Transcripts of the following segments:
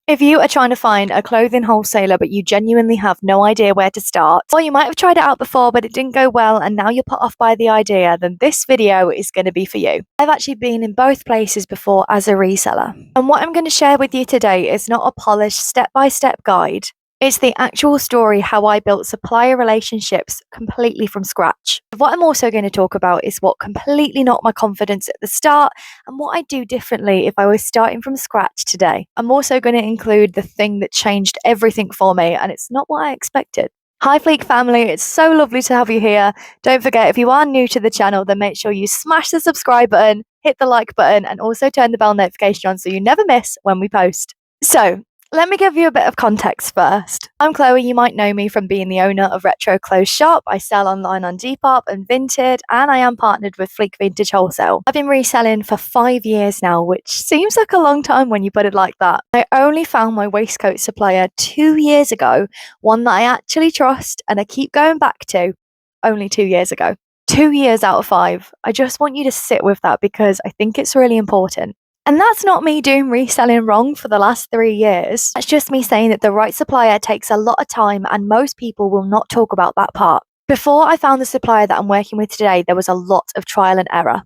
If you are trying to find a clothing wholesaler but you genuinely have no idea where to start, or you might have tried it out before but it didn't go well and now you're put off by the idea, then this video is going to be for you. I've actually been in both places before as a reseller. And what I'm going to share with you today is not a polished step-by-step guide. It's the actual story how I built supplier relationships completely from scratch. What I'm also going to talk about is what completely knocked my confidence at the start and what I'd do differently if I was starting from scratch today. I'm also going to include the thing that changed everything for me, and it's not what I expected. Hi Fleek family, it's so lovely to have you here. Don't forget, if you are new to the channel, then make sure you smash the subscribe button, hit the like button, and also turn the bell notification on so you never miss when we post. So, let me give you a bit of context first. I'm Chloe, you might know me from being the owner of Retro Clothes Shop. I sell online on Depop and Vinted, and I am partnered with Fleek Vintage Wholesale. I've been reselling for 5 years now, which seems like a long time when you put it like that. I only found my waistcoat supplier 2 years ago, one that I actually trust and I keep going back to, only 2 years ago. 2 years out of 5. I just want you to sit with that because I think it's really important. And that's not me doing reselling wrong for the last 3 years. That's just me saying that the right supplier takes a lot of time and most people will not talk about that part. Before I found the supplier that I'm working with today, there was a lot of trial and error.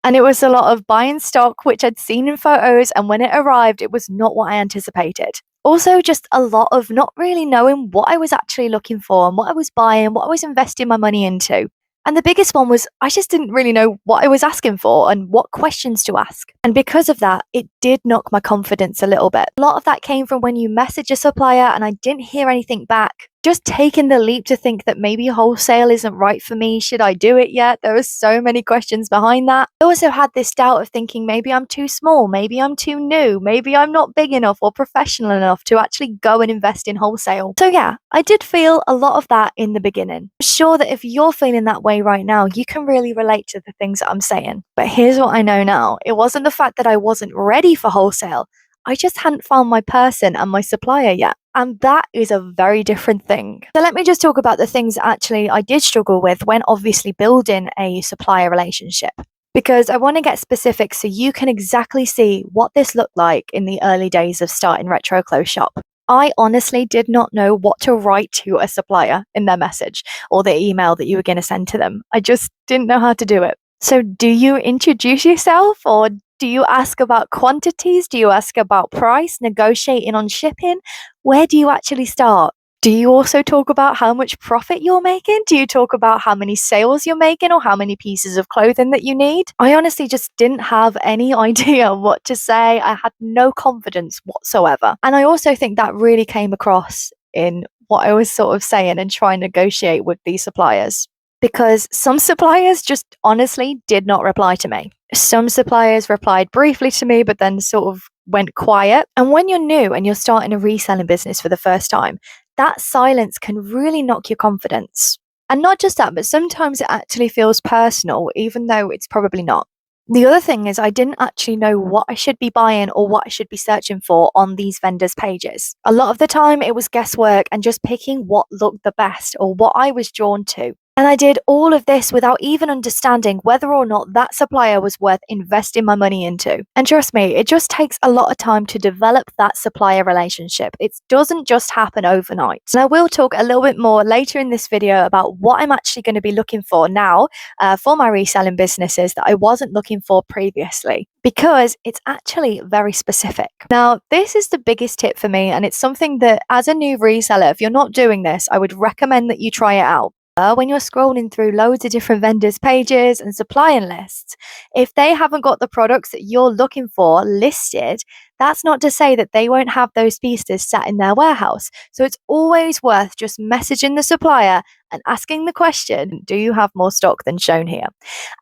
And it was a lot of buying stock, which I'd seen in photos, and when it arrived, it was not what I anticipated. Also, just a lot of not really knowing what I was actually looking for and what I was buying, what I was investing my money into. And the biggest one was I just didn't really know what I was asking for and what questions to ask. And because of that, it did knock my confidence a little bit. A lot of that came from when you message a supplier and I didn't hear anything back. Just taking the leap to think that maybe wholesale isn't right for me. Should I do it yet? There were so many questions behind that. I also had this doubt of thinking maybe I'm too small, maybe I'm too new, maybe I'm not big enough or professional enough to actually go and invest in wholesale. So yeah, I did feel a lot of that in the beginning. I'm sure that if you're feeling that way right now, you can really relate to the things that I'm saying. But here's what I know now. It wasn't the fact that I wasn't ready for wholesale. I just hadn't found my person and my supplier yet. And that is a very different thing. So let me just talk about the things actually I did struggle with when obviously building a supplier relationship. Because I want to get specific so you can exactly see what this looked like in the early days of starting Retro Clothes Shop. I honestly did not know what to write to a supplier in their message or the email that you were going to send to them. I just didn't know how to do it. So do you introduce yourself, or do you ask about quantities? Do you ask about price, negotiating on shipping? Where do you actually start? Do you also talk about how much profit you're making? Do you talk about how many sales you're making or how many pieces of clothing that you need? I honestly just didn't have any idea what to say. I had no confidence whatsoever. And I also think that really came across in what I was sort of saying and trying to negotiate with these suppliers. Because some suppliers just honestly did not reply to me. Some suppliers replied briefly to me, but then sort of went quiet. And when you're new and you're starting a reselling business for the first time, that silence can really knock your confidence. And not just that, but sometimes it actually feels personal, even though it's probably not. The other thing is I didn't actually know what I should be buying or what I should be searching for on these vendors' pages. A lot of the time it was guesswork and just picking what looked the best or what I was drawn to. And I did all of this without even understanding whether or not that supplier was worth investing my money into. And trust me, it just takes a lot of time to develop that supplier relationship. It doesn't just happen overnight. And I will talk a little bit more later in this video about what I'm actually going to be looking for now for my reselling businesses that I wasn't looking for previously, because it's actually very specific. Now, this is the biggest tip for me, and it's something that as a new reseller, if you're not doing this, I would recommend that you try it out. When you're scrolling through loads of different vendors' pages and supplying lists, if they haven't got the products that you're looking for listed, that's not to say that they won't have those pieces sat in their warehouse. So it's always worth just messaging the supplier and asking the question, do you have more stock than shown here?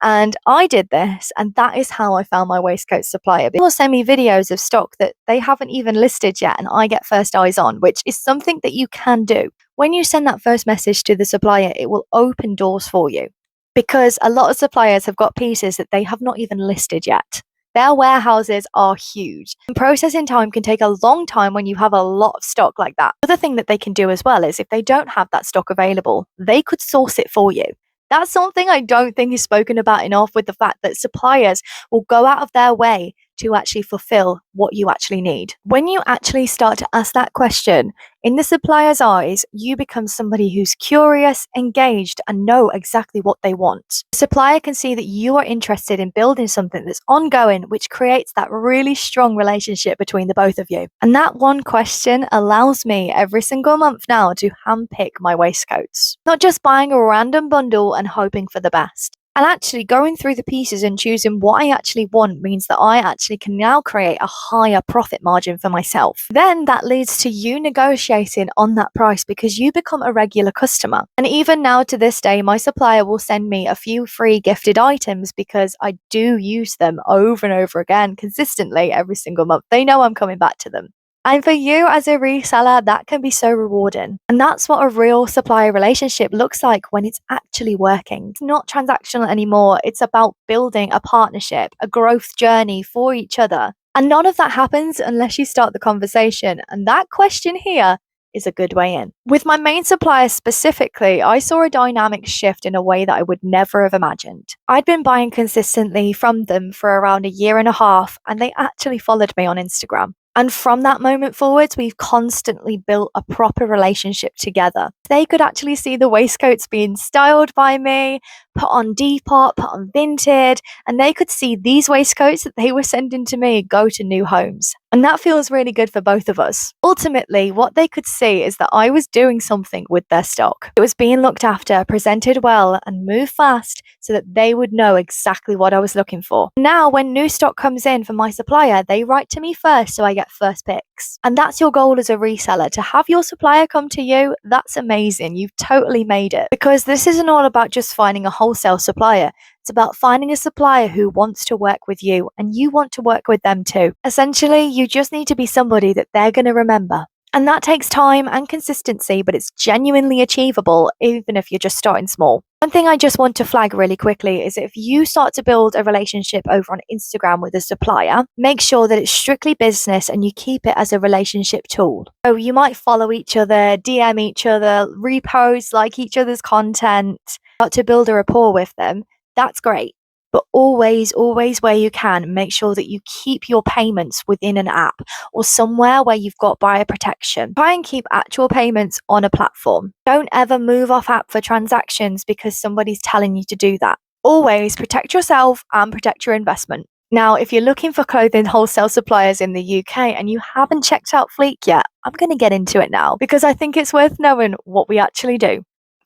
And I did this, and that is how I found my waistcoat supplier. People send me videos of stock that they haven't even listed yet, and I get first eyes on, which is something that you can do. When you send that first message to the supplier, it will open doors for you, because a lot of suppliers have got pieces that they have not even listed yet. Their warehouses are huge, and processing time can take a long time when you have a lot of stock like that. The other thing that they can do as well is if they don't have that stock available, they could source it for you. That's something I don't think is spoken about enough, with the fact that suppliers will go out of their way to actually fulfill what you actually need? When you actually start to ask that question, in the supplier's eyes, you become somebody who's curious, engaged, and know exactly what they want. The supplier can see that you are interested in building something that's ongoing, which creates that really strong relationship between the both of you. And that one question allows me every single month now to handpick my waistcoats. Not just buying a random bundle and hoping for the best. And actually going through the pieces and choosing what I actually want means that I actually can now create a higher profit margin for myself. Then that leads to you negotiating on that price because you become a regular customer. And even now to this day, my supplier will send me a few free gifted items because I do use them over and over again consistently every single month. They know I'm coming back to them. And for you as a reseller, that can be so rewarding. And that's what a real supplier relationship looks like when it's actually working. It's not transactional anymore. It's about building a partnership, a growth journey for each other. And none of that happens unless you start the conversation. And that question here is a good way in. With my main supplier specifically, I saw a dynamic shift in a way that I would never have imagined. I'd been buying consistently from them for around a year and a half, and they actually followed me on Instagram. And from that moment forwards, we've constantly built a proper relationship together. They could actually see the waistcoats being styled by me, put on Depop, put on Vinted, and they could see these waistcoats that they were sending to me go to new homes. And that feels really good for both of us. Ultimately, what they could see is that I was doing something with their stock. It was being looked after, presented well, and moved fast so that they would know exactly what I was looking for. Now, when new stock comes in from my supplier, they write to me first so I get first picks. And that's your goal as a reseller, to have your supplier come to you. That's amazing. You've totally made it. Because this isn't all about just finding a wholesale supplier. It's about finding a supplier who wants to work with you and you want to work with them too. Essentially, you just need to be somebody that they're going to remember. And that takes time and consistency, but it's genuinely achievable, even if you're just starting small. One thing I just want to flag really quickly is if you start to build a relationship over on Instagram with a supplier, make sure that it's strictly business and you keep it as a relationship tool. So you might follow each other, DM each other, repost, like each other's content, start to build a rapport with them. That's great. But always where you can, make sure that you keep your payments within an app or somewhere where you've got buyer protection. Try and keep actual payments on a platform. Don't ever move off app for transactions because somebody's telling you to do that. Always protect yourself and protect your investment. Now, if you're looking for clothing wholesale suppliers in the UK and you haven't checked out Fleek yet, I'm going to get into it now because I think it's worth knowing what we actually do.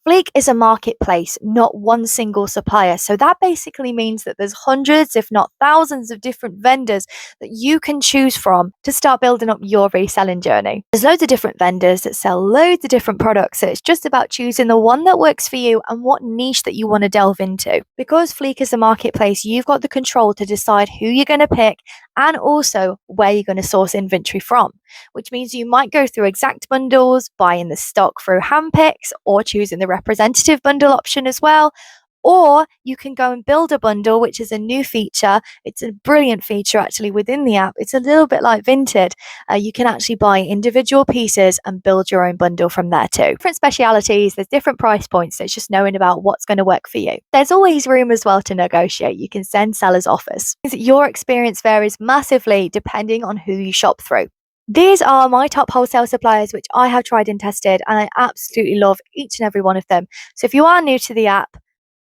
Fleek is a marketplace, not one single supplier. So that basically means that there's hundreds, if not thousands of different vendors that you can choose from to start building up your reselling journey. There's loads of different vendors that sell loads of different products. So it's just about choosing the one that works for you and what niche that you want to delve into. Because Fleek is a marketplace, you've got the control to decide who you're going to pick and also where you're going to source inventory from, which means you might go through exact bundles, buying the stock through handpicks, or choosing the representative bundle option as well. Or you can go and build a bundle, which is a new feature. It's a brilliant feature actually within the app. It's a little bit like Vinted. You can actually buy individual pieces and build your own bundle from there too. Different specialities, there's different price points. So it's just knowing about what's going to work for you. There's always room as well to negotiate. You can send sellers offers. Your experience varies massively depending on who you shop through. These are my top wholesale suppliers, which I have tried and tested, and I absolutely love each and every one of them. So if you are new to the app,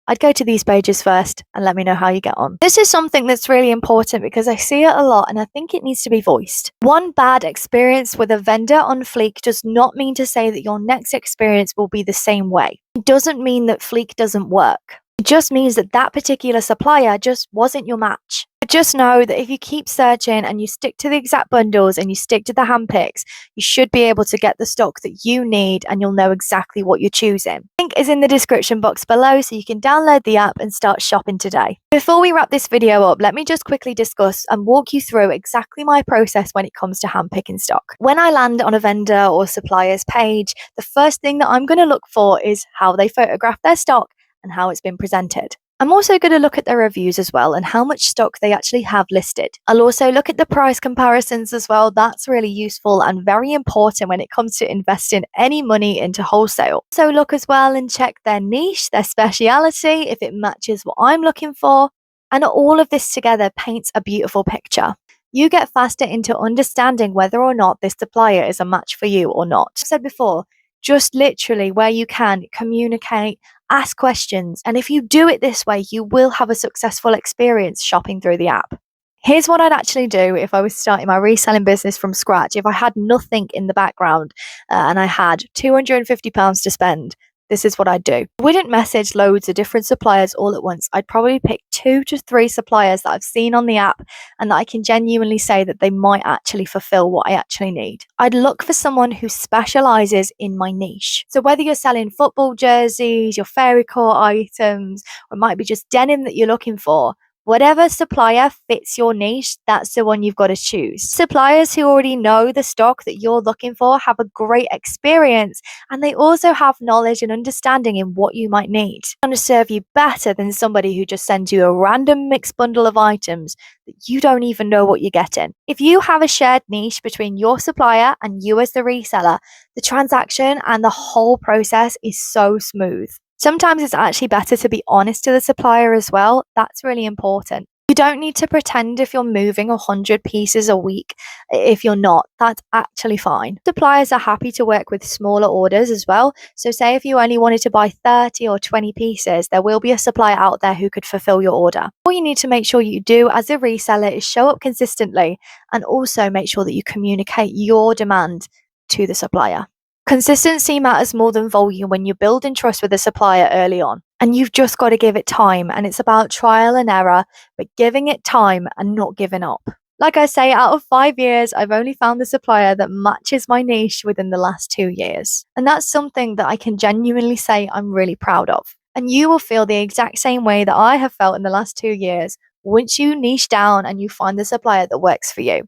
I'd go to these pages first and let me know how you get on. This is something that's really important because I see it a lot and I think it needs to be voiced. One bad experience with a vendor on Fleek does not mean to say that your next experience will be the same way. It doesn't mean that Fleek doesn't work. It just means that that particular supplier just wasn't your match. But just know that if you keep searching and you stick to the exact bundles and you stick to the handpicks, you should be able to get the stock that you need and you'll know exactly what you're choosing. Link is in the description box below so you can download the app and start shopping today. Before we wrap this video up, let me just quickly discuss and walk you through exactly my process when it comes to handpicking stock. When I land on a vendor or supplier's page, the first thing that I'm going to look for is how they photograph their stock and how it's been presented. I'm also going to look at their reviews as well and how much stock they actually have listed. I'll also look at the price comparisons as well. That's really useful and very important when it comes to investing any money into wholesale. So look as well and check their niche, their speciality, if it matches what I'm looking for. And all of this together paints a beautiful picture. you get faster into understanding whether or not this supplier is a match for you or not. As I said before, just literally where you can communicate, ask questions, and if you do it this way, you will have a successful experience shopping through the app. Here's what I'd actually do if I was starting my reselling business from scratch. If I had nothing in the background and I had £250 to spend, this is what I'd do. I wouldn't message loads of different suppliers all at once. I'd probably pick 2 to 3 suppliers that I've seen on the app and that I can genuinely say that they might actually fulfill what I actually need. I'd look for someone who specializes in my niche. So whether you're selling football jerseys, your fairy core items, or it might be just denim that you're looking for, whatever supplier fits your niche, that's the one you've got to choose. Suppliers who already know the stock that you're looking for have a great experience, and they also have knowledge and understanding in what you might need. It's going to serve you better than somebody who just sends you a random mixed bundle of items that you don't even know what you're getting. If you have a shared niche between your supplier and you as the reseller, the transaction and the whole process is so smooth. Sometimes it's actually better to be honest to the supplier as well. That's really important. You don't need to pretend if you're moving 100 pieces a week. If you're not, that's actually fine. Suppliers are happy to work with smaller orders as well. So say if you only wanted to buy 30 or 20 pieces, there will be a supplier out there who could fulfill your order. All you need to make sure you do as a reseller is show up consistently and also make sure that you communicate your demand to the supplier. Consistency matters more than volume when you're building trust with a supplier early on. And you've just got to give it time. And it's about trial and error, but giving it time and not giving up. Like I say, out of 5 years, I've only found the supplier that matches my niche within the last 2 years. And that's something that I can genuinely say I'm really proud of. And you will feel the exact same way that I have felt in the last 2 years once you niche down and you find the supplier that works for you.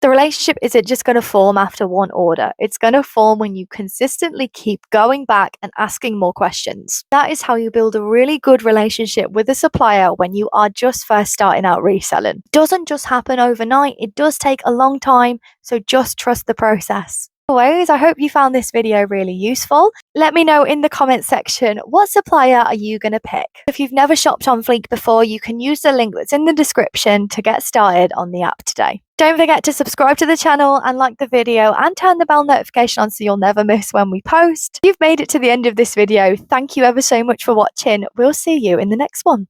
The relationship isn't just going to form after one order. It's going to form when you consistently keep going back and asking more questions. That is how you build a really good relationship with a supplier when you are just first starting out reselling. It doesn't just happen overnight. It does take a long time, so just trust the process. Anyways, I hope you found this video really useful. Let me know in the comments section, what supplier are you going to pick? If you've never shopped on Fleek before, you can use the link that's in the description to get started on the app today. Don't forget to subscribe to the channel and like the video and turn the bell notification on so you'll never miss when we post. If you've made it to the end of this video, thank you ever so much for watching. We'll see you in the next one.